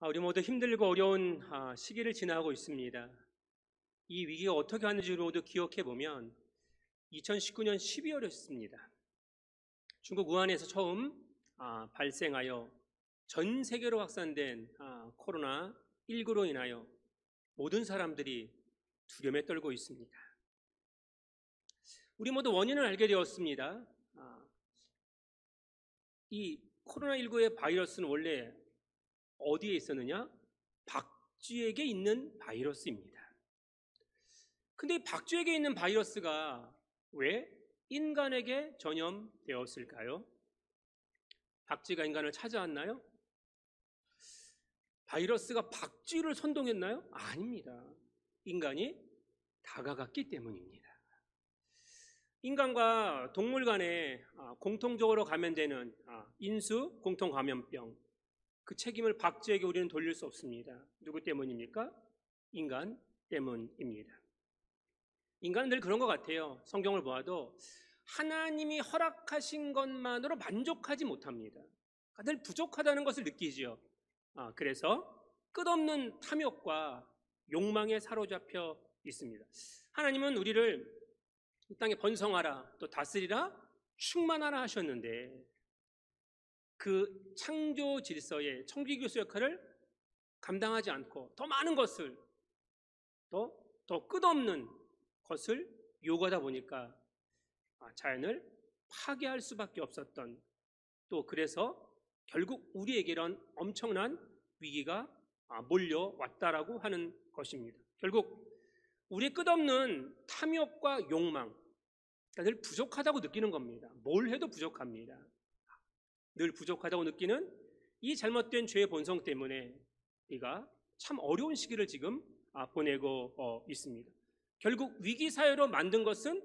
우리 모두 힘들고 어려운 시기를 지나고 있습니다. 이 위기가 어떻게 왔는지 모두 기억해 보면 2019년 12월이었습니다. 중국 우한에서 처음 발생하여 전 세계로 확산된 코로나19로 인하여 모든 사람들이 두려움에 떨고 있습니다. 우리 모두 원인을 알게 되었습니다. 이 코로나19의 바이러스는 원래 어디에 있었느냐? 박쥐에게 있는 바이러스입니다. 근데 이 박쥐에게 있는 바이러스가 왜 인간에게 전염되었을까요? 박쥐가 인간을 찾아왔나요? 바이러스가 박쥐를 선동했나요? 아닙니다. 인간이 다가갔기 때문입니다. 인간과 동물 간에 공통적으로 감염되는 인수 공통감염병, 그 책임을 박쥐에게 우리는 돌릴 수 없습니다. 누구 때문입니까? 인간 때문입니다. 인간은 늘 그런 것 같아요. 성경을 보아도 하나님이 허락하신 것만으로 만족하지 못합니다. 늘 부족하다는 것을 느끼지요. 그래서 끝없는 탐욕과 욕망에 사로잡혀 있습니다. 하나님은 우리를 이 땅에 번성하라, 또 다스리라, 충만하라 하셨는데 그 창조 질서의 청지기수 역할을 감당하지 않고 더 많은 것을 더 끝없는 것을 요구하다 보니까 자연을 파괴할 수밖에 없었던, 또 그래서 결국 우리에게 이런 엄청난 위기가 몰려왔다라고 하는 것입니다. 결국 우리의 끝없는 탐욕과 욕망, 늘 부족하다고 느끼는 겁니다. 뭘 해도 부족합니다. 늘 부족하다고 느끼는 이 잘못된 죄의 본성 때문에 우리가 참 어려운 시기를 지금 보내고 있습니다. 결국 위기사회로 만든 것은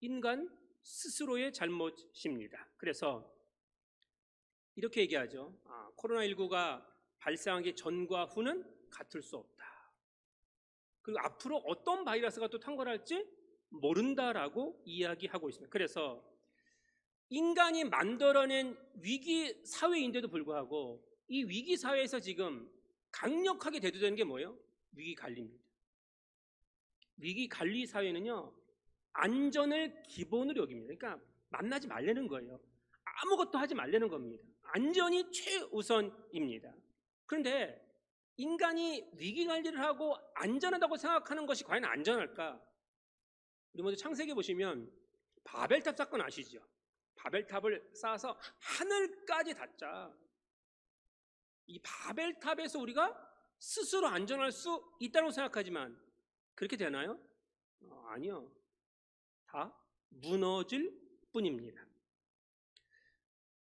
인간 스스로의 잘못입니다. 그래서 이렇게 얘기하죠. 코로나19가 발생하기 전과 후는 같을 수 없다. 그리고 앞으로 어떤 바이러스가 또 탕벌할지 모른다라고 이야기하고 있습니다. 그래서 인간이 만들어낸 위기 사회인데도 불구하고 이 위기 사회에서 지금 강력하게 대두되는 게 뭐예요? 위기 관리입니다. 위기 관리 사회는요, 안전을 기본으로 여깁니다. 그러니까 만나지 말라는 거예요. 아무것도 하지 말라는 겁니다. 안전이 최우선입니다. 그런데 인간이 위기 관리를 하고 안전하다고 생각하는 것이 과연 안전할까? 우리 모두 창세기 보시면 바벨탑 사건 아시죠? 바벨탑을 쌓아서 하늘까지 닿자. 이 바벨탑에서 우리가 스스로 안전할 수 있다고 생각하지만 그렇게 되나요? 아니요. 다 무너질 뿐입니다.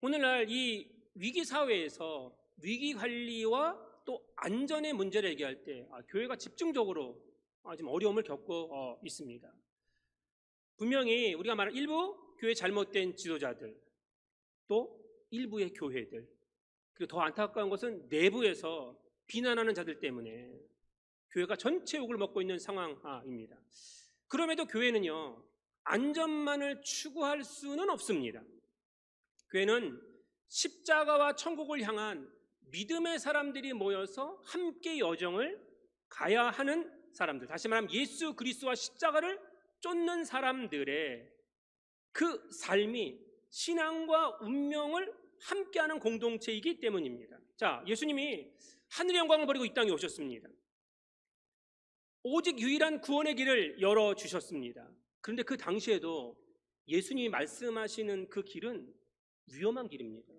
오늘날 이 위기 사회에서 위기 관리와 또 안전의 문제를 얘기할 때 교회가 집중적으로 지금 어려움을 겪고 있습니다. 분명히 우리가 말한 일부 교회 잘못된 지도자들, 또 일부의 교회들, 그리고 더 안타까운 것은 내부에서 비난하는 자들 때문에 교회가 전체 욕을 먹고 있는 상황입니다. 그럼에도 교회는요, 안전만을 추구할 수는 없습니다. 교회는 십자가와 천국을 향한 믿음의 사람들이 모여서 함께 여정을 가야 하는 사람들, 다시 말하면 예수 그리스도와 십자가를 쫓는 사람들의 그 삶이 신앙과 운명을 함께하는 공동체이기 때문입니다. 자, 예수님이 하늘의 영광을 버리고 이 땅에 오셨습니다. 오직 유일한 구원의 길을 열어주셨습니다. 그런데 그 당시에도 예수님이 말씀하시는 그 길은 위험한 길입니다.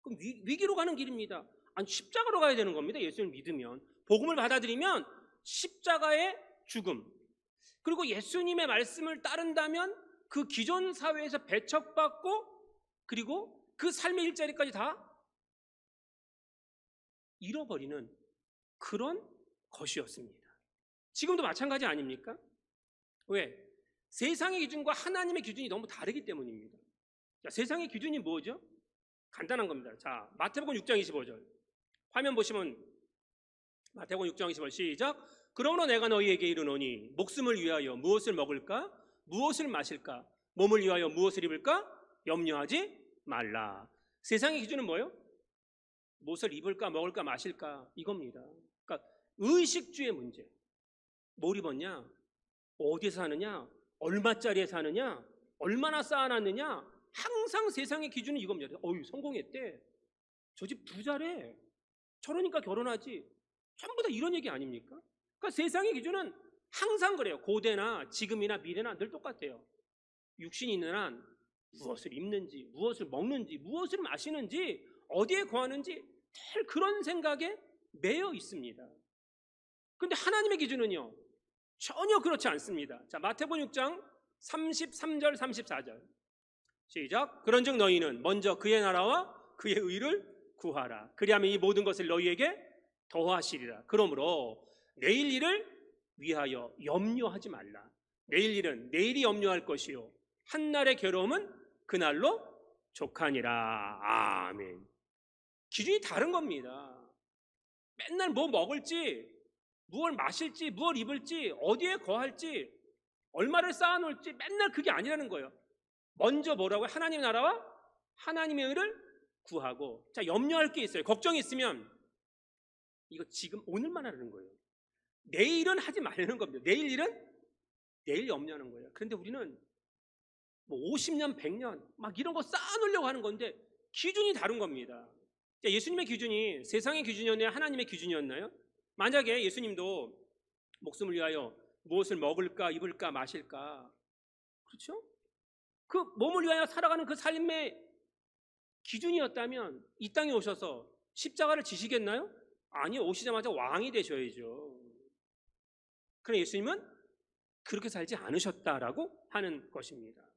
그럼 위기로 가는 길입니다. 아니, 십자가로 가야 되는 겁니다. 예수님을 믿으면, 복음을 받아들이면 십자가의 죽음, 그리고 예수님의 말씀을 따른다면 그 기존 사회에서 배척받고 그리고 그 삶의 일자리까지 다 잃어버리는 그런 것이었습니다. 지금도 마찬가지 아닙니까? 왜? 세상의 기준과 하나님의 기준이 너무 다르기 때문입니다. 자, 세상의 기준이 뭐죠? 간단한 겁니다. 자, 마태복음 6장 25절 화면 보시면, 마태복음 6장 25절 시작. 그러므로 내가 너희에게 이르노니 목숨을 위하여 무엇을 먹을까? 무엇을 마실까? 몸을 위하여 무엇을 입을까? 염려하지 말라. 세상의 기준은 뭐예요? 무엇을 입을까 먹을까 마실까 이겁니다. 그러니까 의식주의 문제. 뭘 입었냐? 어디서 사느냐? 얼마짜리에 사느냐? 얼마나 쌓아놨느냐? 항상 세상의 기준은 이겁니다. 어유 성공했대. 저 집 부자래. 저러니까 결혼하지. 전부 다 이런 얘기 아닙니까? 그러니까 세상의 기준은 항상 그래요. 고대나 지금이나 미래나 늘 똑같아요. 육신이 있는 한 무엇을 입는지, 무엇을 먹는지, 무엇을 마시는지, 어디에 거하는지 늘 그런 생각에 매여 있습니다. 그런데 하나님의 기준은요, 전혀 그렇지 않습니다. 자, 마태복음 6장 33절 34절 시작. 그런즉 너희는 먼저 그의 나라와 그의 의를 구하라. 그리하면 이 모든 것을 너희에게 더하시리라. 그러므로 내일 일을 위하여 염려하지 말라. 내일 일은 내일이 염려할 것이요 한날의 괴로움은 그날로 족하니라. 아멘. 기준이 다른 겁니다. 맨날 뭐 먹을지, 무엇을 마실지, 무엇을 입을지, 어디에 거할지, 얼마를 쌓아놓을지 맨날 그게 아니라는 거예요. 먼저 뭐라고요? 하나님 나라와 하나님의 의를 구하고. 자, 염려할 게 있어요. 걱정이 있으면 이거 지금 오늘만 하라는 거예요. 내일은 하지 말라는 겁니다. 내일 일은 내일 염려하는 거예요. 그런데 우리는 뭐 50년, 100년 막 이런 거 쌓아놓으려고 하는 건데 기준이 다른 겁니다. 자, 예수님의 기준이 세상의 기준이었나요? 하나님의 기준이었나요? 만약에 예수님도 목숨을 위하여 무엇을 먹을까, 입을까, 마실까, 그렇죠? 그 몸을 위하여 살아가는 그 삶의 기준이었다면 이 땅에 오셔서 십자가를 지시겠나요? 아니요. 오시자마자 왕이 되셔야죠. 그러나 예수님은 그렇게 살지 않으셨다라고 하는 것입니다.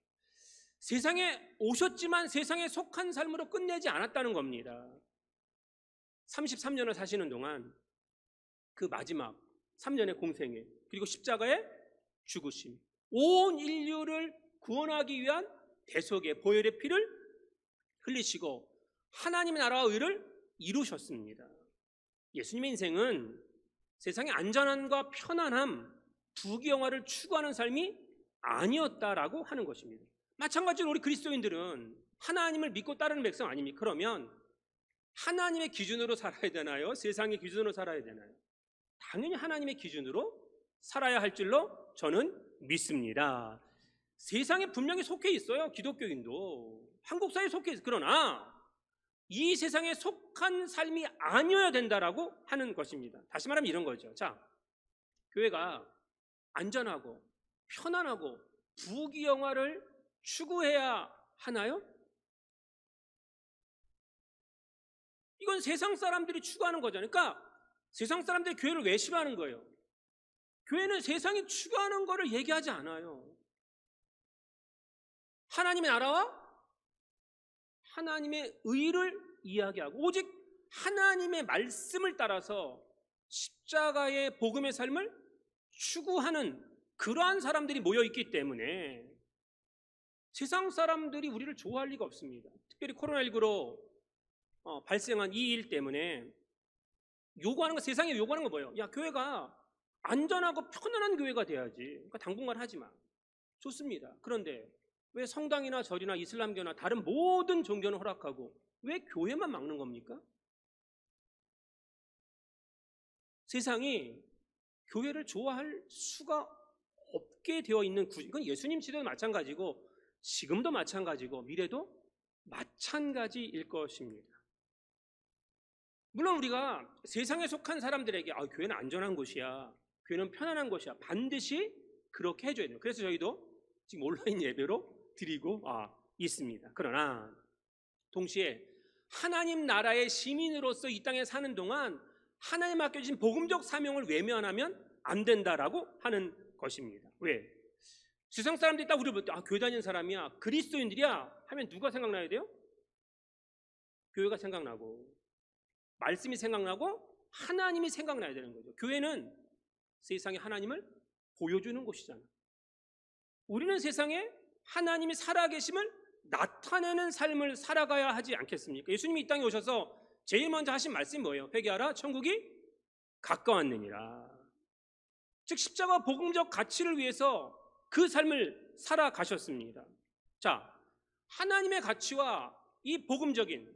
세상에 오셨지만 세상에 속한 삶으로 끝내지 않았다는 겁니다. 33년을 사시는 동안 그 마지막 3년의 공생애, 그리고 십자가의 죽으심, 온 인류를 구원하기 위한 대속의 보혈의 피를 흘리시고 하나님의 나라와 의를 이루셨습니다. 예수님의 인생은 세상의 안전함과 편안함, 부귀영화를 추구하는 삶이 아니었다라고 하는 것입니다. 마찬가지로 우리 그리스도인들은 하나님을 믿고 따르는 백성 아닙니까? 그러면 하나님의 기준으로 살아야 되나요? 세상의 기준으로 살아야 되나요? 당연히 하나님의 기준으로 살아야 할 줄로 저는 믿습니다. 세상에 분명히 속해 있어요. 기독교인도 한국 사회에 속해 있어요. 그러나 이 세상에 속한 삶이 아니어야 된다라고 하는 것입니다. 다시 말하면 이런 거죠. 자, 교회가 안전하고 편안하고 부귀영화를 추구해야 하나요? 이건 세상 사람들이 추구하는 거잖아요. 그러니까 세상 사람들이 교회를 왜 싫어하는 거예요? 교회는 세상이 추구하는 거를 얘기하지 않아요. 하나님의 나라와 하나님의 의를 이야기하고 오직 하나님의 말씀을 따라서 십자가의 복음의 삶을 추구하는 그러한 사람들이 모여있기 때문에 세상 사람들이 우리를 좋아할 리가 없습니다. 특별히 코로나19로 발생한 이 일 때문에 요구하는 거, 세상에 요구하는 거 뭐예요? 야, 교회가 안전하고 편안한 교회가 돼야지. 그러니까 당분간 하지 마. 좋습니다. 그런데 왜 성당이나 절이나 이슬람교나 다른 모든 종교는 허락하고 왜 교회만 막는 겁니까? 세상이 교회를 좋아할 수가 없게 되어 있는 구조. 이건 예수님 시대도 마찬가지고 지금도 마찬가지고 미래도 마찬가지일 것입니다. 물론 우리가 세상에 속한 사람들에게 교회는 안전한 곳이야, 교회는 편안한 곳이야, 반드시 그렇게 해줘야 돼요. 그래서 저희도 지금 온라인 예배로 드리고 있습니다. 그러나 동시에 하나님 나라의 시민으로서 이 땅에 사는 동안 하나님 맡겨주신 복음적 사명을 외면하면 안 된다라고 하는 것입니다. 왜? 세상 사람들이 딱 우리를 볼 때 교회 다니는 사람이야, 그리스도인들이야 하면 누가 생각나야 돼요? 교회가 생각나고 말씀이 생각나고 하나님이 생각나야 되는 거죠. 교회는 세상에 하나님을 보여주는 곳이잖아요. 우리는 세상에 하나님이 살아계심을 나타내는 삶을 살아가야 하지 않겠습니까? 예수님이 이 땅에 오셔서 제일 먼저 하신 말씀이 뭐예요? 회개하라, 천국이 가까웠느니라. 즉 십자가 복음적 가치를 위해서 그 삶을 살아가셨습니다. 자, 하나님의 가치와 이 복음적인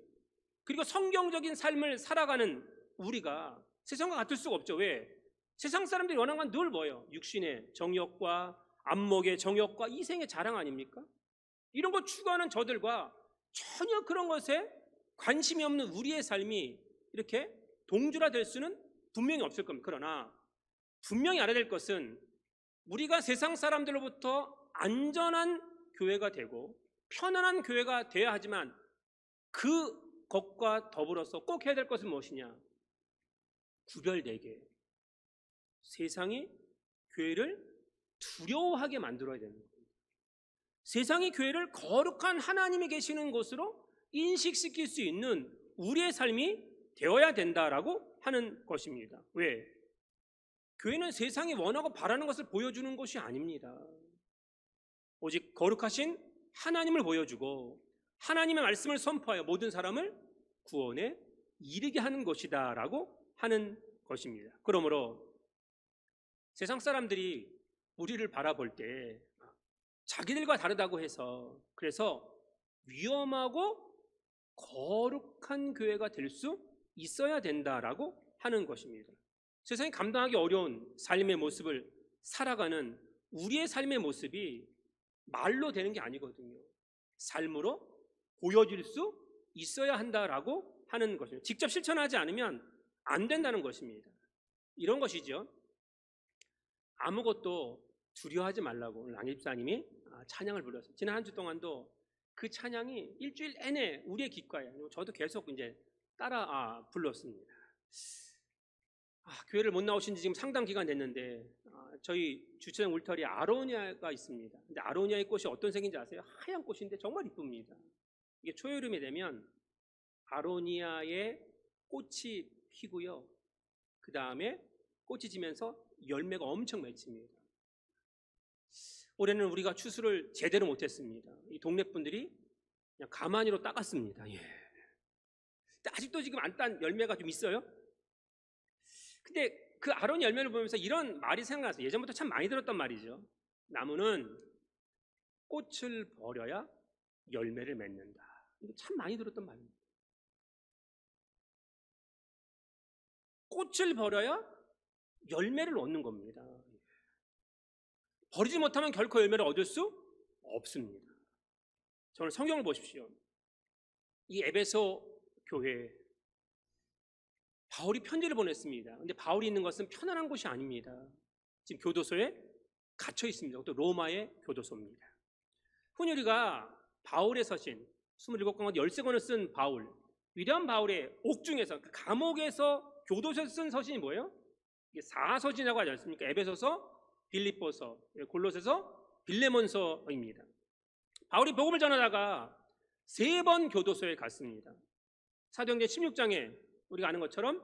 그리고 성경적인 삶을 살아가는 우리가 세상과 같을 수가 없죠. 왜? 세상 사람들이 원하는 건 늘 뭐예요? 육신의 정욕과 안목의 정욕과 이생의 자랑 아닙니까? 이런 거 추구하는 저들과 전혀 그런 것에 관심이 없는 우리의 삶이 이렇게 동질화될 수는 분명히 없을 겁니다. 그러나 분명히 알아야 될 것은 우리가 세상 사람들로부터 안전한 교회가 되고 편안한 교회가 되어야 하지만 그것과 더불어서 꼭 해야 될 것은 무엇이냐? 구별되게 세상이 교회를 두려워하게 만들어야 되는 겁니다. 세상이 교회를 거룩한 하나님이 계시는 곳으로 인식시킬 수 있는 우리의 삶이 되어야 된다라고 하는 것입니다. 왜? 교회는 세상이 원하고 바라는 것을 보여주는 것이 아닙니다. 오직 거룩하신 하나님을 보여주고 하나님의 말씀을 선포하여 모든 사람을 구원에 이르게 하는 것이다 라고 하는 것입니다. 그러므로 세상 사람들이 우리를 바라볼 때 자기들과 다르다고 해서 그래서 위험하고 거룩한 교회가 될 수 있어야 된다라고 하는 것입니다. 세상이 감당하기 어려운 삶의 모습을 살아가는 우리의 삶의 모습이 말로 되는 게 아니거든요. 삶으로 보여질 수 있어야 한다라고 하는 것입니다. 직접 실천하지 않으면 안 된다는 것입니다. 이런 것이죠. 아무것도 두려워하지 말라고 오늘 랑 집사님이 찬양을 불렀어요. 지난 한 주 동안도 그 찬양이 일주일 내내 우리의 귓가에, 저도 계속 이제 따라 불렀습니다. 교회를 못 나오신 지 지금 상당 기간 됐는데 저희 주차장 울타리에 아로니아가 있습니다. 근데 아로니아의 꽃이 어떤 색인지 아세요? 하얀 꽃인데 정말 이쁩니다. 이게 초여름이 되면 아로니아의 꽃이 피고요. 그 다음에 꽃이 지면서 열매가 엄청 맺힙니다. 올해는 우리가 추수를 제대로 못했습니다. 이 동네 분들이 그냥 가만히로 따갔습니다. 예. 근데 아직도 지금 안 딴 열매가 좀 있어요. 근데 그 아론 열매를 보면서 이런 말이 생각났어요. 예전부터 참 많이 들었던 말이죠. 나무는 꽃을 버려야 열매를 맺는다. 이거 참 많이 들었던 말입니다. 꽃을 버려야 열매를 얻는 겁니다. 버리지 못하면 결코 열매를 얻을 수 없습니다. 저는 성경을 보십시오. 이 에베소 교회 바울이 편지를 보냈습니다. 근데 바울이 있는 것은 편안한 곳이 아닙니다. 지금 교도소에 갇혀 있습니다. 또 로마의 교도소입니다. 흔히 우리가 바울의 서신 27권 13권을 쓴 바울, 위대한 바울의 옥중에서 그 감옥에서 교도소에서 쓴 서신이 뭐예요? 이게 4서신이라고 하지 않습니까? 에베소서, 빌립보서, 골로새서, 빌레몬서입니다. 바울이 복음을 전하다가 3번 교도소에 갔습니다. 사도행전 16장에 우리가 아는 것처럼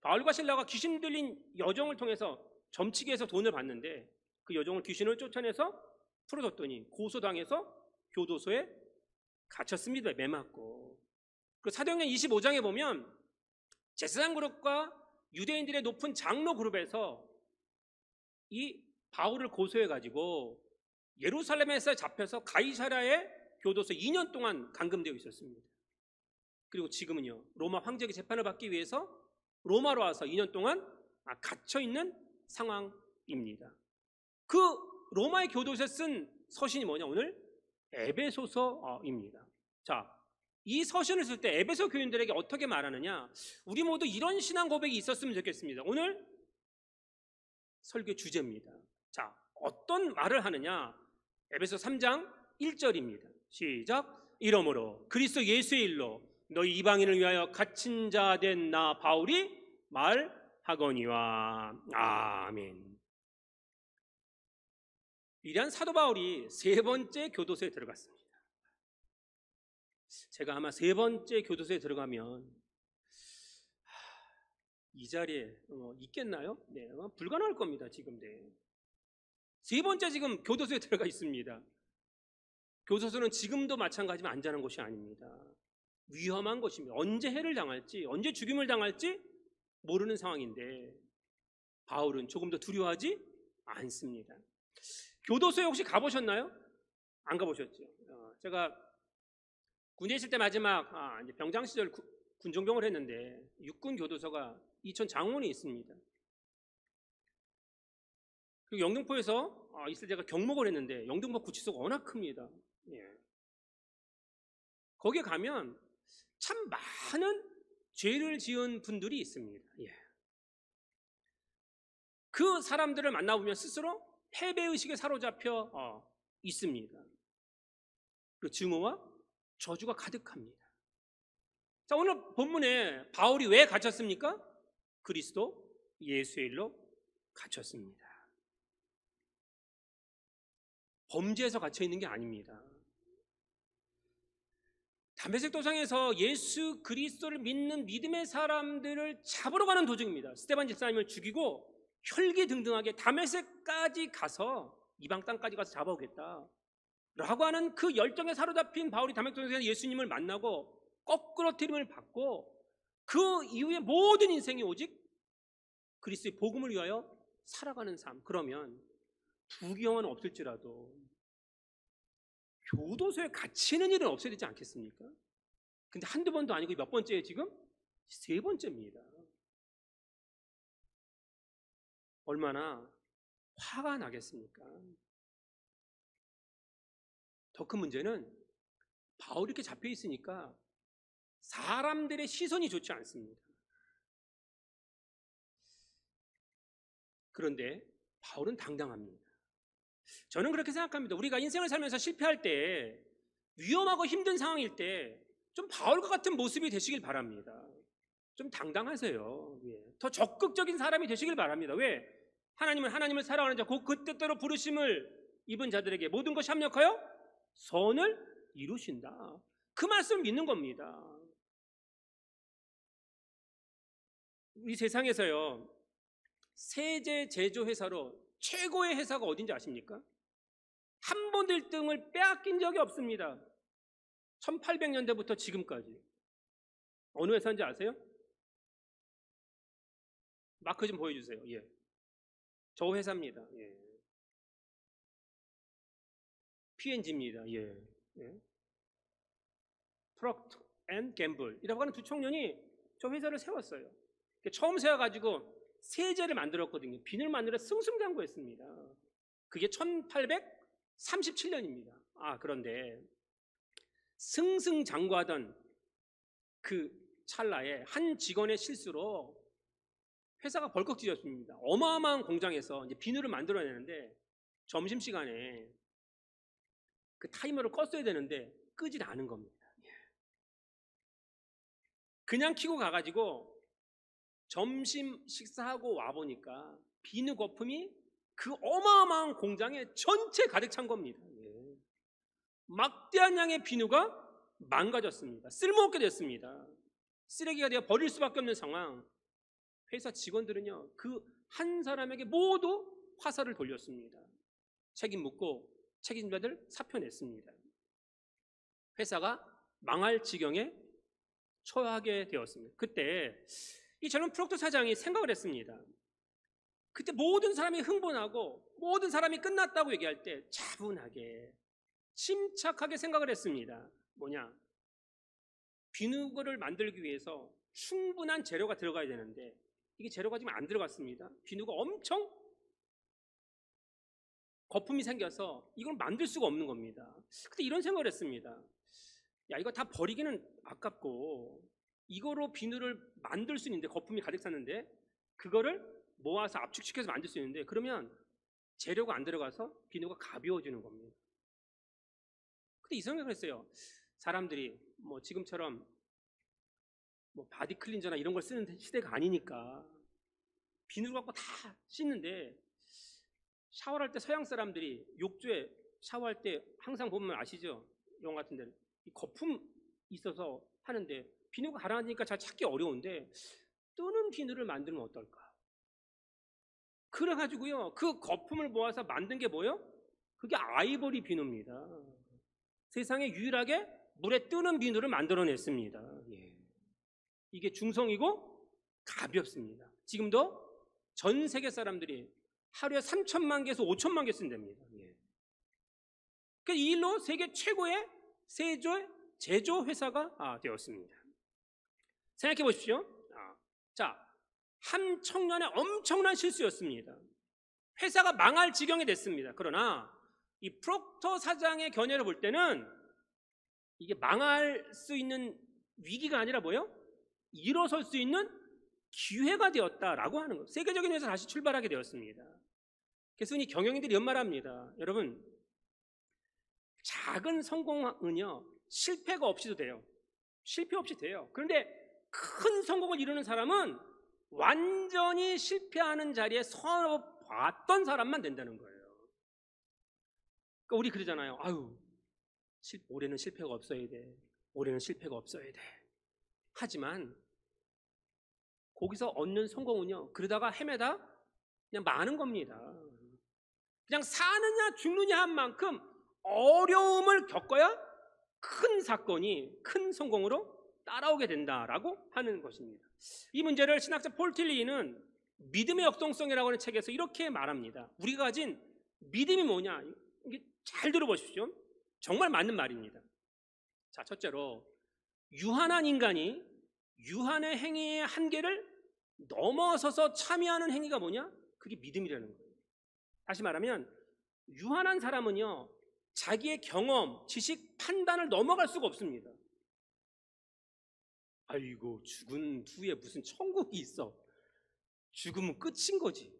바울과 실라가 귀신 들린 여종을 통해서 점치기에서 돈을 받는데 그 여종을 귀신을 쫓아내서 풀어줬더니 고소당해서 교도소에 갇혔습니다. 매 맞고. 그 사도행전 25장에 보면 제사장 그룹과 유대인들의 높은 장로 그룹에서 이 바울을 고소해가지고 예루살렘에서 잡혀서 가이사랴의 교도소 2년 동안 감금되어 있었습니다. 그리고 지금은요, 로마 황제에게 재판을 받기 위해서 로마로 와서 2년 동안 갇혀있는 상황입니다. 그 로마의 교도소에 쓴 서신이 뭐냐? 오늘 에베소서입니다. 자, 이 서신을 쓸 때 에베소 교인들에게 어떻게 말하느냐? 우리 모두 이런 신앙 고백이 있었으면 좋겠습니다. 오늘 설교 주제입니다. 자, 어떤 말을 하느냐? 에베소 3장 1절입니다. 시작. 이러므로 그리스도 예수의 일로 너희 이방인을 위하여 갇힌 자 된 나 바울이 말하거니와. 아멘. 위대한 사도 바울이 3번째 교도소에 들어갔습니다. 제가 아마 3번째 교도소에 들어가면 이 자리에 있겠나요? 네, 불가능할 겁니다. 지금. 네. 3번째 지금 교도소에 들어가 있습니다. 교도소는 지금도 마찬가지면 안전한 곳이 아닙니다. 위험한 곳입니다. 언제 해를 당할지, 언제 죽임을 당할지 모르는 상황인데 바울은 조금 더 두려워하지 않습니다. 교도소에 혹시 가보셨나요? 안 가보셨죠? 제가 군대에 있을 때 마지막 이제 병장 시절 군종병을 했는데 육군 교도소가 이천 장원에 있습니다. 그리고 영등포에서 있을 때가 경목을 했는데 영등포 구치소가 워낙 큽니다. 예. 거기에 가면 참 많은 죄를 지은 분들이 있습니다. 예. 그 사람들을 만나보면 스스로 패배의식에 사로잡혀 있습니다. 그 증오와 저주가 가득합니다. 자, 오늘 본문에 바울이 왜 갇혔습니까? 그리스도 예수의 일로 갇혔습니다. 범죄에서 갇혀 있는 게 아닙니다. 담메색 도상에서 예수 그리스도를 믿는 믿음의 사람들을 잡으러 가는 도중입니다. 스데반 집사님을 죽이고 혈기등등하게 담메색까지 가서 이방 땅까지 가서 잡아오겠다 라고 하는 그 열정에 사로잡힌 바울이 담메색 도상에서 예수님을 만나고 거꾸러뜨림을 받고 그 이후에 모든 인생이 오직 그리스도의 복음을 위하여 살아가는 삶. 그러면 부귀영화는 없을지라도 교도소에 갇히는 일은 없어야 되지 않겠습니까? 근데 한두 번도 아니고 몇 번째에 지금? 세 번째입니다. 얼마나 화가 나겠습니까? 더 큰 문제는 바울이 이렇게 잡혀 있으니까 사람들의 시선이 좋지 않습니다. 그런데 바울은 당당합니다. 저는 그렇게 생각합니다. 우리가 인생을 살면서 실패할 때, 위험하고 힘든 상황일 때 좀 바울과 같은 모습이 되시길 바랍니다. 좀 당당하세요. 더 적극적인 사람이 되시길 바랍니다. 왜? 하나님은 하나님을 사랑하는 자, 곧 그 뜻대로 부르심을 입은 자들에게 모든 것이 합력하여 선을 이루신다. 그 말씀을 믿는 겁니다. 우리 세상에서요, 세제 제조 회사로 최고의 회사가 어딘지 아십니까? 한 번도 1등을 빼앗긴 적이 없습니다. 1800년대부터 지금까지. 어느 회사인지 아세요? 마크 좀 보여주세요. 예. 저 회사입니다. 예. P&G입니다. 예. 예. 프록터 앤 갬블이라고 하는 두 청년이 저 회사를 세웠어요. 처음 세워가지고 세제를 만들었거든요. 비늘 만들어 승승장구했습니다. 그게 1837년입니다. 그런데 승승장구하던 그 찰나에 한 직원의 실수로 회사가 벌컥 찢어졌습니다. 어마어마한 공장에서 이제 비누를 만들어내는데 점심시간에 그 타이머를 껐어야 되는데 끄질 않은 겁니다. 그냥 켜고 가가지고 점심 식사하고 와보니까 비누 거품이 그 어마어마한 공장에 전체 가득 찬 겁니다. 막대한 양의 비누가 망가졌습니다. 쓸모없게 됐습니다. 쓰레기가 되어 버릴 수밖에 없는 상황. 회사 직원들은요, 그 한 사람에게 모두 화살을 돌렸습니다. 책임 묻고 책임자들 사표 냈습니다. 회사가 망할 지경에 처하게 되었습니다. 그때 이 젊은 프록터 사장이 생각을 했습니다. 그때 모든 사람이 흥분하고 모든 사람이 끝났다고 얘기할 때 차분하게 침착하게 생각을 했습니다. 뭐냐? 비누를 만들기 위해서 충분한 재료가 들어가야 되는데 이게 재료가 지금 안 들어갔습니다. 비누가 엄청 거품이 생겨서 이걸 만들 수가 없는 겁니다. 그때 이런 생각을 했습니다. 야, 이거 다 버리기는 아깝고 이거로 비누를 만들 수 있는데, 거품이 가득 찼는데 그거를 모아서 압축시켜서 만들 수 있는데, 그러면 재료가 안 들어가서 비누가 가벼워지는 겁니다. 근데 이 생각을 했어요. 사람들이 뭐 지금처럼 뭐 바디 클린저나 이런 걸 쓰는 시대가 아니니까 비누를 갖고 다 씻는데, 샤워할 때 서양 사람들이 욕조에 샤워할 때 항상 보면 아시죠? 영화 같은 데는 이 거품 있어서 하는데 비누가 가라앉으니까 잘 찾기 어려운데 뜨는 비누를 만들면 어떨까? 그래가지고요, 그 거품을 모아서 만든 게 뭐예요? 그게 아이보리 비누입니다. 세상에 유일하게 물에 뜨는 비누를 만들어냈습니다. 이게 중성이고 가볍습니다. 지금도 전 세계 사람들이 하루에 3천만 개에서 5천만 개 쓴답니다. 그러니까 이 일로 세계 최고의 제조 회사가 되었습니다. 생각해 보십시오. 자, 한 청년의 엄청난 실수였습니다. 회사가 망할 지경이 됐습니다. 그러나 이 프록터 사장의 견해를 볼 때는 이게 망할 수 있는 위기가 아니라 뭐예요? 일어설 수 있는 기회가 되었다라고 하는 거예요. 세계적인 회사 다시 출발하게 되었습니다. 그래서 흔히 경영인들이 이런 말 합니다. 여러분, 작은 성공은요 실패가 없이도 돼요. 실패 없이 돼요. 그런데 큰 성공을 이루는 사람은 완전히 실패하는 자리에 서 봤던 사람만 된다는 거예요. 그러니까 우리 그러잖아요. 아유, 올해는 실패가 없어야 돼. 올해는 실패가 없어야 돼. 하지만 거기서 얻는 성공은요, 그러다가 헤매다 그냥 마는 겁니다. 그냥 사느냐 죽느냐 한 만큼 어려움을 겪어야 큰 사건이 큰 성공으로 따라오게 된다라고 하는 것입니다. 이 문제를 신학자 폴 틸리는 믿음의 역동성이라고 하는 책에서 이렇게 말합니다. 우리가 가진 믿음이 뭐냐? 이게 잘 들어보십시오. 정말 맞는 말입니다. 자, 첫째로 유한한 인간이 유한의 행위의 한계를 넘어서서 참여하는 행위가 뭐냐? 그게 믿음이라는 거예요. 다시 말하면 유한한 사람은요 자기의 경험, 지식, 판단을 넘어갈 수가 없습니다. 아이고, 죽은 후에 무슨 천국이 있어. 죽으면 끝인 거지.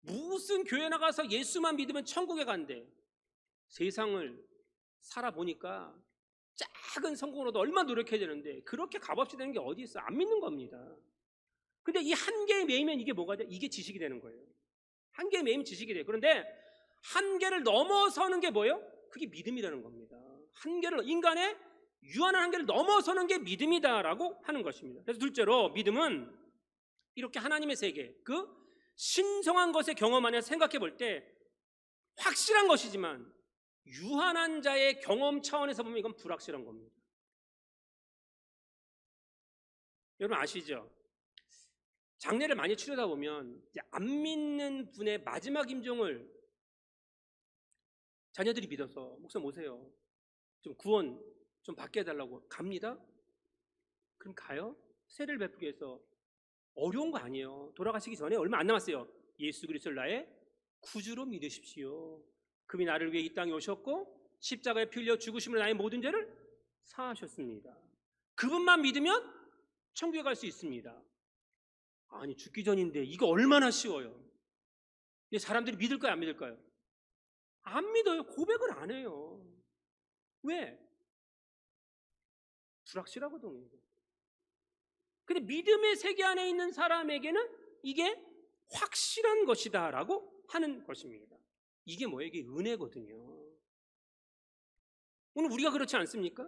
무슨 교회 나가서 예수만 믿으면 천국에 간대. 세상을 살아보니까 작은 성공으로도 얼마나 노력해야 되는데 그렇게 값없이 되는 게 어디 있어? 안 믿는 겁니다. 근데 이 한계에 매이면 이게 뭐가 돼? 이게 지식이 되는 거예요. 한계에 매이면 지식이 돼요. 그런데 한계를 넘어서는 게 뭐예요? 그게 믿음이라는 겁니다. 인간의 유한한 한계를 넘어서는 게 믿음이다라고 하는 것입니다. 그래서 둘째로 믿음은 이렇게 하나님의 세계, 그 신성한 것의 경험 안에서 생각해 볼 때 확실한 것이지만 유한한 자의 경험 차원에서 보면 이건 불확실한 겁니다. 여러분 아시죠? 장례를 많이 치르다 보면 이제 안 믿는 분의 마지막 임종을 자녀들이 믿어서 목사님 오세요, 좀 구원 좀 받게 해달라고 갑니다. 그럼 가요? 세례를 베푸기 위해서. 어려운 거 아니에요. 돌아가시기 전에 얼마 안 남았어요. 예수 그리스도를 나의 구주로 믿으십시오. 그분이 나를 위해 이 땅에 오셨고 십자가에 피 흘려 죽으심으로 나의 모든 죄를 사하셨습니다. 그분만 믿으면 천국에 갈 수 있습니다. 아니, 죽기 전인데 이거 얼마나 쉬워요. 사람들이 믿을까요, 안 믿을까요? 안 믿어요. 고백을 안 해요. 왜? 불확실하거든요. 근데 믿음의 세계 안에 있는 사람에게는 이게 확실한 것이다 라고 하는 것입니다. 이게 뭐예요? 이게 은혜거든요. 오늘 우리가 그렇지 않습니까?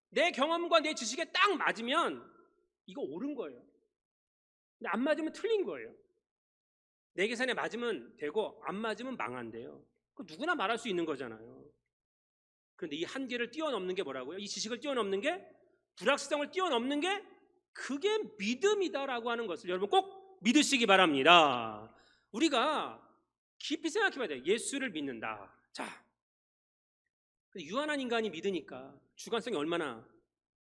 내 경험과 내 지식에 딱 맞으면 이거 옳은 거예요. 근데 안 맞으면 틀린 거예요. 내 계산에 맞으면 되고 안 맞으면 망한대요. 누구나 말할 수 있는 거잖아요. 그런데 이 한계를 뛰어넘는 게 뭐라고요? 이 지식을 뛰어넘는 게, 불확실성을 뛰어넘는 게 그게 믿음이다라고 하는 것을 여러분 꼭 믿으시기 바랍니다. 우리가 깊이 생각해 봐야 돼요. 예수를 믿는다. 자, 유한한 인간이 믿으니까 주관성이 얼마나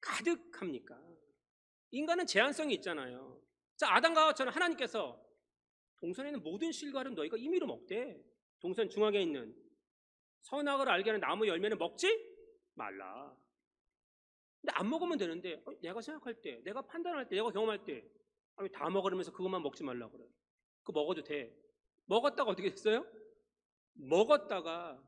가득합니까? 인간은 제한성이 있잖아요. 자, 아담과 하와처럼 하나님께서 동산에 있는 모든 실과를 너희가 임의로 먹되 동산 중앙에 있는 선악을 알게 하는 나무 열매는 먹지 말라. 근데 안 먹으면 되는데 내가 생각할 때, 내가 판단할 때, 내가 경험할 때 다 먹으면서 그것만 먹지 말라고 그래. 그거 먹어도 돼. 먹었다가 어떻게 됐어요? 먹었다가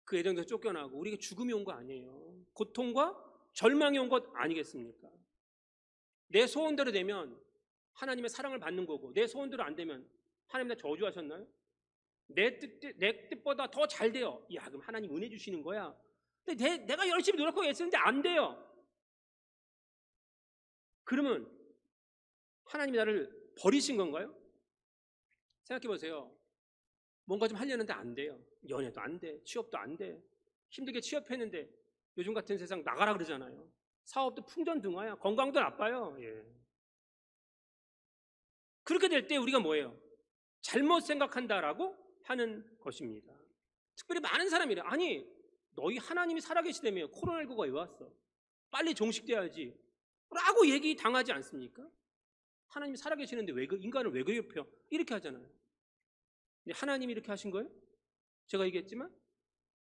그 애정에서 쫓겨나고 우리가 죽음이 온 거 아니에요. 고통과 절망이 온 것 아니겠습니까? 내 소원대로 되면 하나님의 사랑을 받는 거고, 내 소원대로 안 되면 하나님 나 저주하셨나요? 내 뜻보다 더 잘 돼요. 야, 그럼 하나님 은혜 주시는 거야. 근데 내가 열심히 노력하고 애쓰는데 안 돼요. 그러면 하나님이 나를 버리신 건가요? 생각해 보세요. 뭔가 좀 하려는데 안 돼요. 연애도 안 돼. 취업도 안 돼. 힘들게 취업했는데 요즘 같은 세상 나가라 그러잖아요. 사업도 풍전등화야. 건강도 나빠요. 예. 그렇게 될 때 우리가 뭐예요? 잘못 생각한다라고 하는 것입니다. 특별히 많은 사람이 아니, 너희 하나님이 살아계시다며 코로나19가 왜 왔어? 빨리 종식돼야지 라고 얘기 당하지 않습니까? 하나님이 살아계시는데 인간을 왜 괴롭혀? 이렇게 하잖아요. 근데 하나님이 이렇게 하신 거예요? 제가 얘기했지만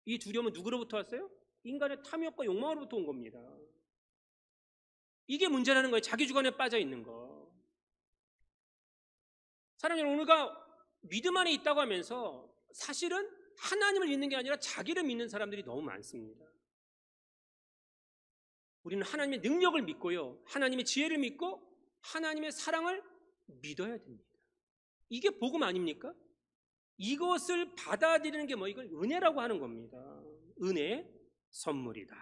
이 두려움은 누구로부터 왔어요? 인간의 탐욕과 욕망으로부터 온 겁니다. 이게 문제라는 거예요. 자기 주관에 빠져 있는 거. 사랑하는 여러분, 우리가 믿음 안에 있다고 하면서 사실은 하나님을 믿는 게 아니라 자기를 믿는 사람들이 너무 많습니다. 우리는 하나님의 능력을 믿고요, 하나님의 지혜를 믿고 하나님의 사랑을 믿어야 됩니다. 이게 복음 아닙니까? 이것을 받아들이는 게 이걸 은혜라고 하는 겁니다. 은혜의 선물이다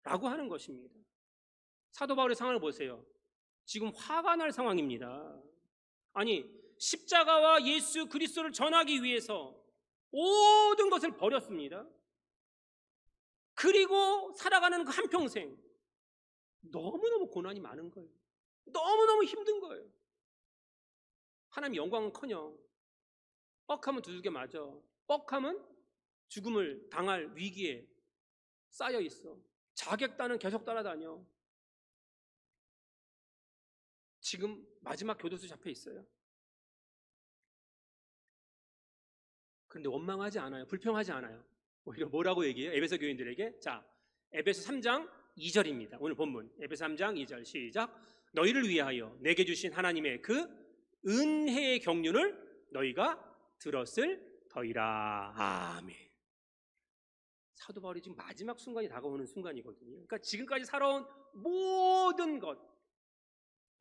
라고 하는 것입니다. 사도 바울의 상황을 보세요. 지금 화가 날 상황입니다. 아니, 십자가와 예수 그리스도를 전하기 위해서 모든 것을 버렸습니다. 그리고 살아가는 그 한평생 너무너무 고난이 많은 거예요. 너무너무 힘든 거예요. 하나님 영광은커녕 뻑하면 두들겨 맞아. 뻑하면 죽음을 당할 위기에 쌓여 있어. 자객단은 계속 따라다녀. 지금 마지막 교도소 잡혀 있어요. 그런데 원망하지 않아요. 불평하지 않아요. 오히려 뭐라고 얘기해요? 에베소 교인들에게. 자, 에베소 3장 2절입니다. 오늘 본문 에베소 3장 2절 시작. 너희를 위하여 내게 주신 하나님의 그 은혜의 경륜을 너희가 들었을 터이라. 아멘. 사도 바울이 지금 마지막 순간이 다가오는 순간이거든요. 그러니까 지금까지 살아온 모든 것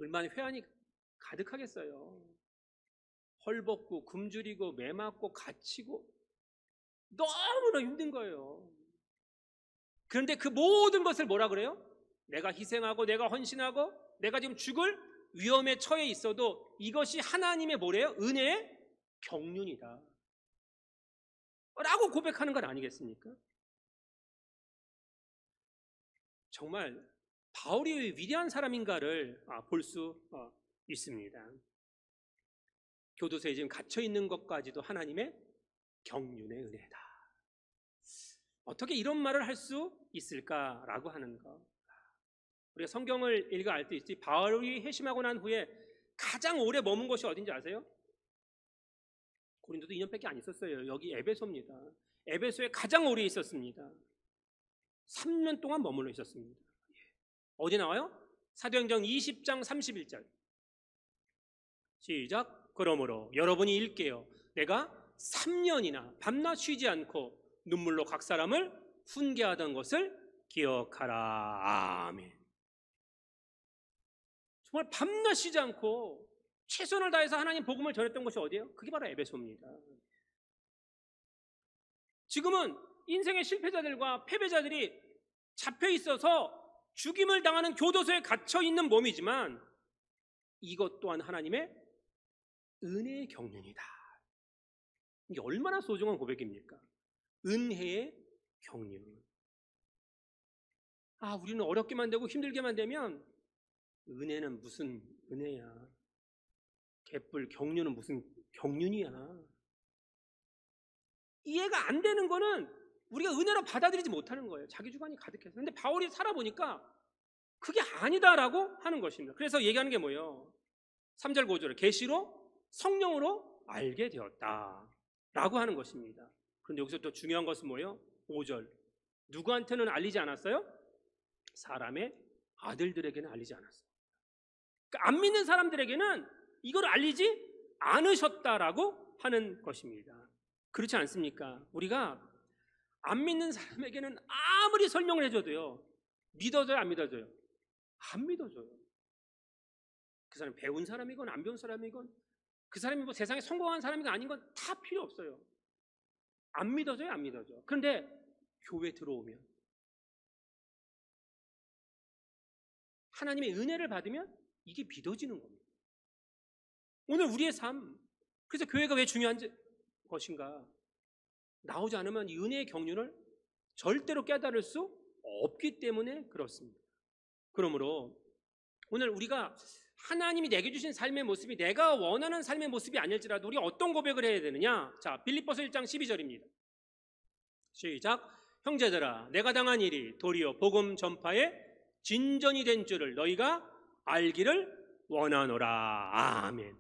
얼마나 회한이 가득하겠어요. 헐벗고 굶주리고 매맞고 갇히고 너무나 힘든 거예요. 그런데 그 모든 것을 뭐라 그래요? 내가 희생하고 내가 헌신하고 내가 지금 죽을 위험에 처해 있어도 이것이 하나님의 뭐래요? 은혜의 경륜이다 라고 고백하는 건 아니겠습니까? 정말 바울이 위대한 사람인가를 볼 수 있습니다. 교도소에 지금 갇혀 있는 것까지도 하나님의 경륜의 은혜다. 어떻게 이런 말을 할 수 있을까라고 하는 것. 우리가 성경을 읽어 알 때 있지. 바울이 회심하고 난 후에 가장 오래 머문 곳이 어딘지 아세요? 고린도도 2년밖에 안 있었어요. 여기 에베소입니다. 에베소에 가장 오래 있었습니다. 3년 동안 머물러 있었습니다. 어디 나와요? 사도행전 20장 31절 시작. 그러므로 여러분이 읽게요. 내가 3년이나 밤낮 쉬지 않고 눈물로 각 사람을 훈계하던 것을 기억하라. 아멘. 정말 밤낮 쉬지 않고 최선을 다해서 하나님 복음을 전했던 것이 어디예요? 그게 바로 에베소입니다. 지금은 인생의 실패자들과 패배자들이 잡혀 있어서 죽임을 당하는 교도소에 갇혀 있는 몸이지만 이것 또한 하나님의 은혜의 경륜이다. 이게 얼마나 소중한 고백입니까? 은혜의 경륜. 우리는 어렵게만 되고 힘들게만 되면 은혜는 무슨 은혜야. 개뿔 경륜은 무슨 경륜이야. 이해가 안 되는 거는 우리가 은혜로 받아들이지 못하는 거예요. 자기 주관이 가득해서. 그런데 바울이 살아보니까 그게 아니다라고 하는 것입니다. 그래서 얘기하는 게 뭐예요? 3절 5절에 계시로 성령으로 알게 되었다라고 하는 것입니다. 그런데 여기서 또 중요한 것은 뭐예요? 5절 누구한테는 알리지 않았어요? 사람의 아들들에게는 알리지 않았어요. 그러니까 안 믿는 사람들에게는 이걸 알리지 않으셨다라고 하는 것입니다. 그렇지 않습니까? 우리가 안 믿는 사람에게는 아무리 설명을 해줘도요, 믿어져요? 안 믿어져요? 안 믿어져요. 그 사람이 배운 사람이건 안 배운 사람이건 그 사람이 뭐 세상에 성공한 사람이건 아닌 건 다 필요 없어요. 안 믿어져요? 안 믿어져. 그런데 교회 들어오면 하나님의 은혜를 받으면 이게 믿어지는 겁니다. 오늘 우리의 삶, 그래서 교회가 왜 중요한 것인가? 나오지 않으면 이 은혜의 경륜을 절대로 깨달을 수 없기 때문에 그렇습니다. 그러므로 오늘 우리가 하나님이 내게 주신 삶의 모습이 내가 원하는 삶의 모습이 아닐지라도 우리가 어떤 고백을 해야 되느냐? 자, 빌립보서 1장 12절입니다. 시작. 형제들아, 내가 당한 일이 도리어 복음 전파에 진전이 된 줄을 너희가 알기를 원하노라. 아멘.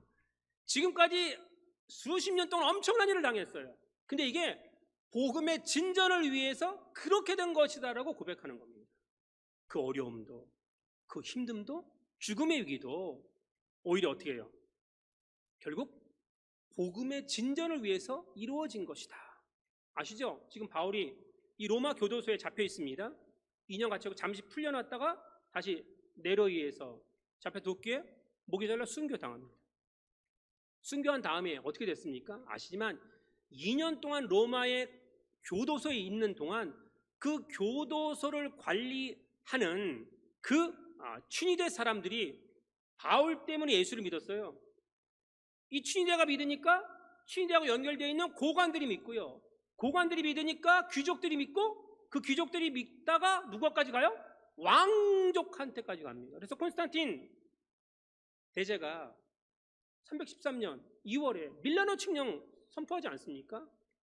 지금까지 수십 년 동안 엄청난 일을 당했어요. 근데 이게 복음의 진전을 위해서 그렇게 된 것이다라고 고백하는 겁니다. 그 어려움도, 그 힘듦도, 죽음의 위기도 오히려 어떻게 해요? 결국 복음의 진전을 위해서 이루어진 것이다. 아시죠? 지금 바울이 이 로마 교도소에 잡혀 있습니다. 2년 갇혀고 잠시 풀려났다가 다시 네로이에서 잡혀뒀기에 목이 잘라 순교당합니다. 순교한 다음에 어떻게 됐습니까? 아시지만 2년 동안 로마의 교도소에 있는 동안 그 교도소를 관리하는 그 추니대 사람들이 바울 때문에 예수를 믿었어요. 이 추니대가 믿으니까 추니대하고 연결되어 있는 고관들이 믿고요. 고관들이 믿으니까 귀족들이 믿고 그 귀족들이 믿다가 누구까지 가요? 왕족한테까지 갑니다. 그래서 콘스탄틴 대제가 313년 2월에 밀라노 칙령 선포하지 않습니까?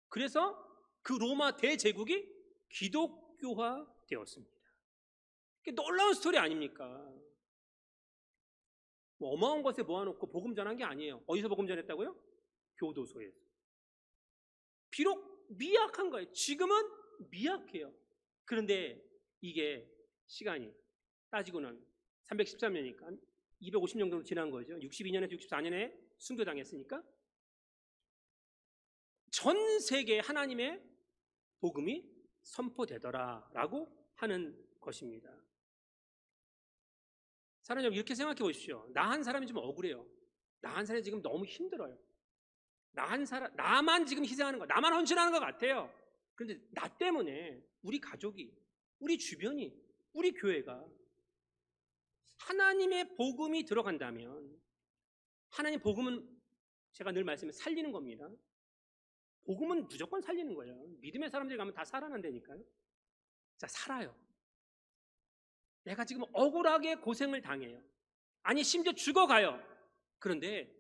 그래서 그 로마 대제국이 기독교화 되었습니다. 놀라운 스토리 아닙니까? 뭐 어마어마한 것에 모아놓고 복음 전한 게 아니에요. 어디서 복음 전했다고요? 교도소에서. 비록 미약한 거예요. 지금은 미약해요. 그런데 이게 시간이 따지고는 313년이니까 250년 정도 지난 거죠. 62년에서 64년에 순교당했으니까 전 세계에 하나님의 복음이 선포되더라라고 하는 것입니다. 사랑하는 여러분, 이렇게 생각해 보십시오. 나 한 사람이 좀 억울해요. 나 한 사람이 지금 너무 힘들어요. 나만 지금 희생하는 거, 나만 헌신하는 것 같아요. 그런데 나 때문에 우리 가족이, 우리 주변이, 우리 교회가 하나님의 복음이 들어간다면, 하나님 복음은 제가 늘 말씀해 살리는 겁니다. 복음은 무조건 살리는 거예요. 믿음의 사람들이 가면 다 살아난다니까요. 자, 살아요. 내가 지금 억울하게 고생을 당해요. 아니 심지어 죽어가요. 그런데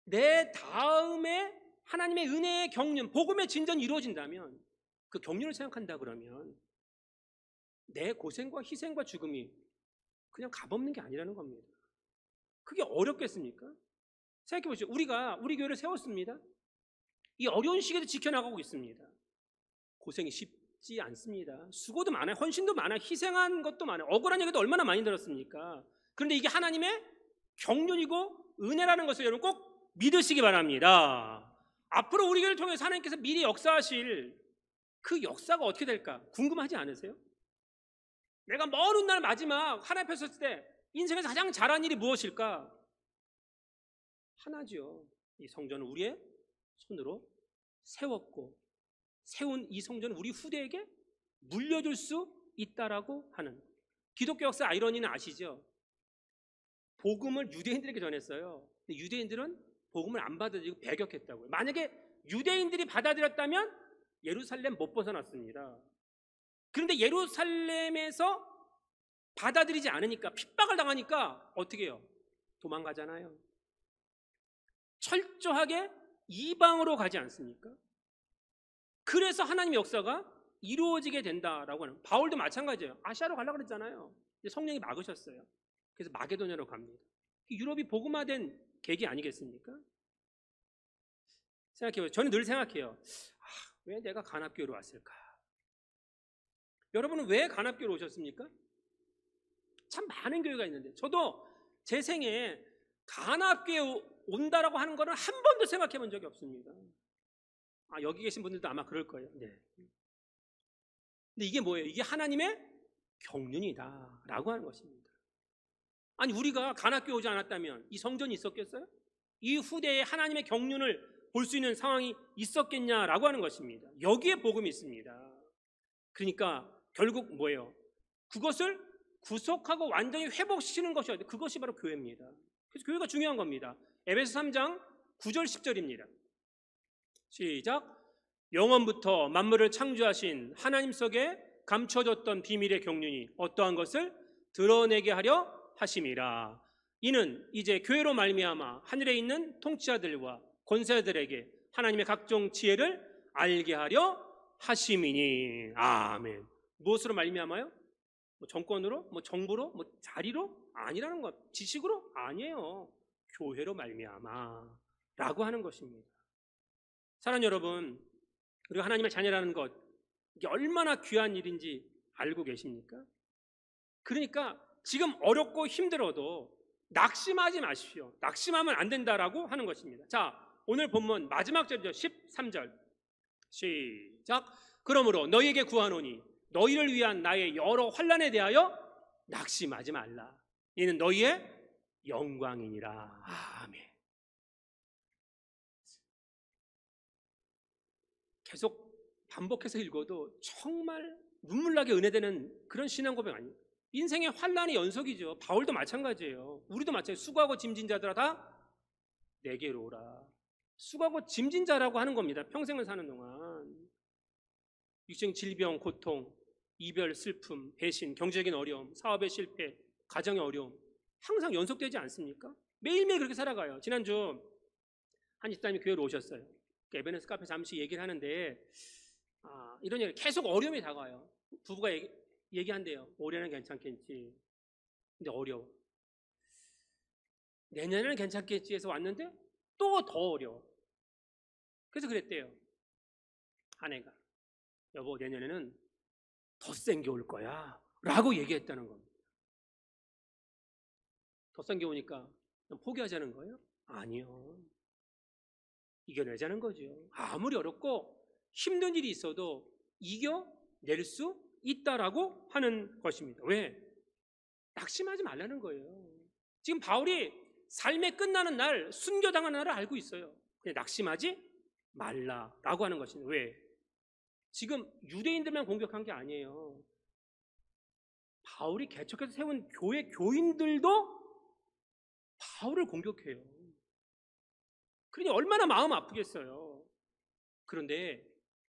내 다음에 하나님의 은혜의 경륜, 복음의 진전이 이루어진다면 그 경륜을 생각한다 그러면 내 고생과 희생과 죽음이 그냥 값없는 게 아니라는 겁니다. 그게 어렵겠습니까? 생각해 보시죠. 우리가 우리 교회를 세웠습니다. 이 어려운 시기에도 지켜나가고 있습니다. 고생이 쉽지 않습니다. 수고도 많아요. 헌신도 많아요. 희생한 것도 많아요. 억울한 얘기도 얼마나 많이 들었습니까? 그런데 이게 하나님의 경륜이고 은혜라는 것을 여러분 꼭 믿으시기 바랍니다. 앞으로 우리 교회를 통해서 하나님께서 미리 역사하실 그 역사가 어떻게 될까 궁금하지 않으세요? 내가 먼 훗날 마지막 하나님 앞에 섰을 때 인생에서 가장 잘한 일이 무엇일까? 하나죠. 이 성전을 우리의 손으로 세웠고 세운 이 성전을 우리 후대에게 물려줄 수 있다라고 하는 기독교 역사 아이러니는 아시죠? 복음을 유대인들에게 전했어요. 근데 유대인들은 복음을 안 받아들이고 배격했다고요. 만약에 유대인들이 받아들였다면 예루살렘 못 벗어났습니다. 그런데 예루살렘에서 받아들이지 않으니까 핍박을 당하니까 어떻게 해요? 도망가잖아요. 철저하게 이방으로 가지 않습니까? 그래서 하나님의 역사가 이루어지게 된다라고 하는 바울도 마찬가지예요. 아시아로 가려고 그랬잖아요. 성령이 막으셨어요. 그래서 마게도냐로 갑니다. 유럽이 복음화된 계기 아니겠습니까? 생각해봐요. 저는 늘 생각해요. 왜 내가 간합교회로 왔을까? 여러분은 왜 간합교회로 오셨습니까? 참 많은 교회가 있는데 저도 제 생에 간합교회 온다라고 하는 거는 한 번도 생각해 본 적이 없습니다. 여기 계신 분들도 아마 그럴 거예요. 네. 근데 이게 뭐예요? 이게 하나님의 경륜이다라고 하는 것입니다. 아니 우리가 간합교회 오지 않았다면 이 성전이 있었겠어요? 이 후대에 하나님의 경륜을 볼 수 있는 상황이 있었겠냐라고 하는 것입니다. 여기에 복음이 있습니다. 그러니까 결국 뭐예요? 그것을 구속하고 완전히 회복시키는 것이 어디? 그것이 바로 교회입니다. 그래서 교회가 중요한 겁니다. 에베소 3장 9절 10절입니다. 시작. 영원부터 만물을 창조하신 하나님 속에 감춰졌던 비밀의 경륜이 어떠한 것을 드러내게 하려 하심이라. 이는 이제 교회로 말미암아 하늘에 있는 통치자들과 권세들에게 하나님의 각종 지혜를 알게 하려 하심이니. 아멘. 무엇으로 말미암아요? 뭐 정권으로, 뭐 정부로, 뭐 자리로 아니라는 것, 지식으로 아니에요. 교회로 말미암아라고 하는 것입니다. 사랑하는 여러분, 우리가 하나님의 자녀라는 것, 이게 얼마나 귀한 일인지 알고 계십니까? 그러니까 지금 어렵고 힘들어도 낙심하지 마십시오. 낙심하면 안 된다라고 하는 것입니다. 자, 오늘 본문 마지막 절이죠. 13절 시작. 그러므로 너희에게 구하노니 너희를 위한 나의 여러 환난에 대하여 낙심하지 말라. 이는 너희의 영광이니라. 아멘. 계속 반복해서 읽어도 정말 눈물나게 은혜되는 그런 신앙 고백 아니에요. 인생의 환난의 연속이죠. 바울도 마찬가지예요. 우리도 마찬가지예요. 수고하고 짐진 자들아 다 내게로 오라. 수고하고 짐진 자라고 하는 겁니다. 평생을 사는 동안 육생 질병, 고통, 이별, 슬픔, 배신, 경제적인 어려움, 사업의 실패, 가정의 어려움 항상 연속되지 않습니까? 매일매일 그렇게 살아가요. 지난주 한 집사님이 교회로 오셨어요. 에베네스 카페 잠시 얘기를 하는데 이런 얘기 계속 어려움이 다가와요. 부부가 얘기한대요. 올해는 괜찮겠지. 근데 어려워. 내년에는 괜찮겠지 해서 왔는데 또 더 어려워. 그래서 그랬대요. 아내가 여보 내년에는 더 센 게 올 거야 라고 얘기했다는 겁니다. 더 센 게 오니까 포기하자는 거예요? 아니요. 이겨내자는 거죠. 아무리 어렵고 힘든 일이 있어도 이겨낼 수 있다라고 하는 것입니다. 왜? 낙심하지 말라는 거예요. 지금 바울이 삶의 끝나는 날, 순교당하는 날을 알고 있어요. 그냥 낙심하지 말라라고 하는 것입니다. 왜? 지금 유대인들만 공격한 게 아니에요. 바울이 개척해서 세운 교회 교인들도 바울을 공격해요. 그러니 얼마나 마음 아프겠어요. 그런데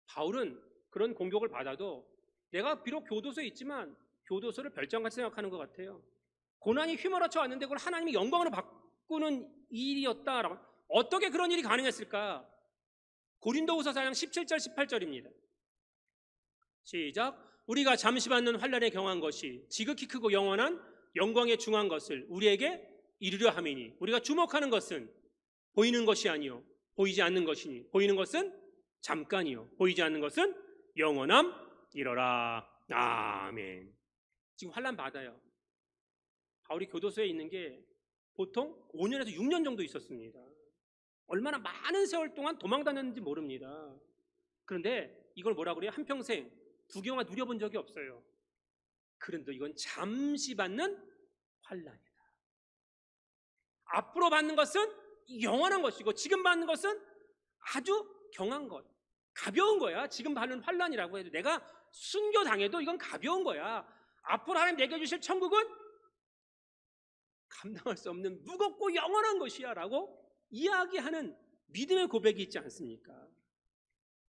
바울은 그런 공격을 받아도 내가 비록 교도소에 있지만 교도소를 별장같이 생각하는 것 같아요. 고난이 휘몰아쳐 왔는데 그걸 하나님이 영광으로 바꾸는 일이었다라고. 어떻게 그런 일이 가능했을까? 고린도후서 4장 17절 18절입니다. 시작. 우리가 잠시 받는 환난에 경한 것이 지극히 크고 영원한 영광에 중한 것을 우리에게 이르려 함이니 우리가 주목하는 것은 보이는 것이 아니요 보이지 않는 것이니 보이는 것은 잠깐이요 보이지 않는 것은 영원함이러라. 아멘. 지금 환난 받아요. 바울이 교도소에 있는 게 보통 5년에서 6년 정도 있었습니다. 얼마나 많은 세월 동안 도망 다녔는지 모릅니다. 그런데 이걸 뭐라 그래요? 한평생 부경화 누려본 적이 없어요. 그런데 이건 잠시 받는 환난이다. 앞으로 받는 것은 영원한 것이고 지금 받는 것은 아주 경한 것, 가벼운 거야. 지금 받는 환난이라고 해도 내가 순교당해도 이건 가벼운 거야. 앞으로 하나님 내게 주실 천국은 감당할 수 없는 무겁고 영원한 것이야 라고 이야기하는 믿음의 고백이 있지 않습니까?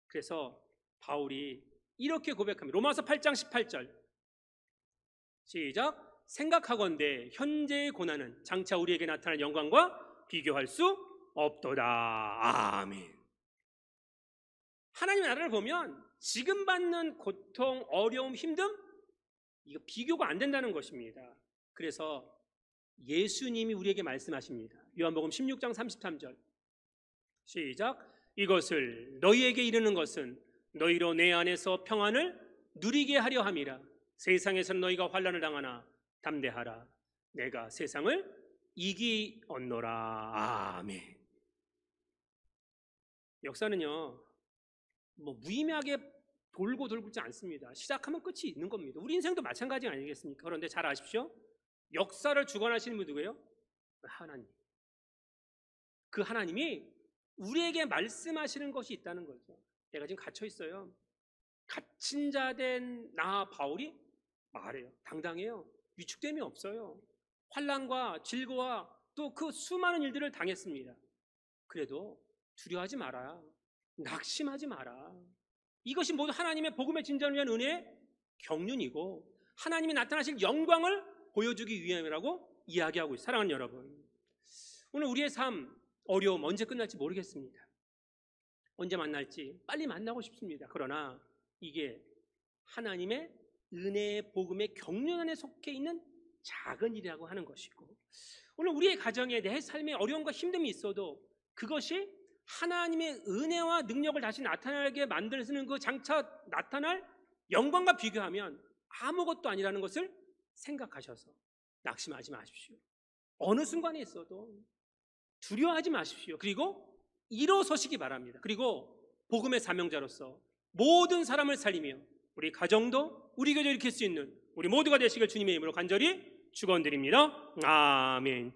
그래서 바울이 이렇게 고백합니다. 로마서 8장 18절 시작. 생각하건대 현재의 고난은 장차 우리에게 나타날 영광과 비교할 수 없도다. 아멘. 하나님의 나라를 보면 지금 받는 고통, 어려움, 힘듦 이거 비교가 안 된다는 것입니다. 그래서 예수님이 우리에게 말씀하십니다. 요한복음 16장 33절 시작. 이것을 너희에게 이르는 것은 너희로 내 안에서 평안을 누리게 하려 함이라. 세상에서는 너희가 환난을 당하나 담대하라. 내가 세상을 이기었노라. 아멘. 역사는요 무의미하게 돌고 돌지 않습니다. 시작하면 끝이 있는 겁니다. 우리 인생도 마찬가지 아니겠습니까? 그런데 잘 아십시오. 역사를 주관하시는 분 누구예요? 하나님. 그 하나님이 우리에게 말씀하시는 것이 있다는 거죠. 내가 지금 갇혀 있어요. 갇힌 자 된 나 바울이 말해요. 당당해요. 위축됨이 없어요. 환난과 질고와 또 그 수많은 일들을 당했습니다. 그래도 두려워하지 마라. 낙심하지 마라. 이것이 모두 하나님의 복음의 진전을 위한 은혜의 경륜이고 하나님이 나타나실 영광을 보여주기 위함이라고 이야기하고 있어요. 사랑하는 여러분, 오늘 우리의 삶 어려움 언제 끝날지 모르겠습니다. 언제 만날지 빨리 만나고 싶습니다. 그러나 이게 하나님의 은혜의 복음의 경륜 안에 속해 있는 작은 일이라고 하는 것이고, 오늘 우리의 가정에 내 삶에 어려움과 힘듦이 있어도 그것이 하나님의 은혜와 능력을 다시 나타나게 만드는 그 장차 나타날 영광과 비교하면 아무것도 아니라는 것을 생각하셔서 낙심하지 마십시오. 어느 순간에 있어도 두려워하지 마십시오. 그리고 일어서시기 바랍니다. 그리고 복음의 사명자로서 모든 사람을 살리며 우리 가정도 우리 교회도 일으킬 수 있는 우리 모두가 되시길 주님의 이름으로 간절히 축원드립니다. 아멘.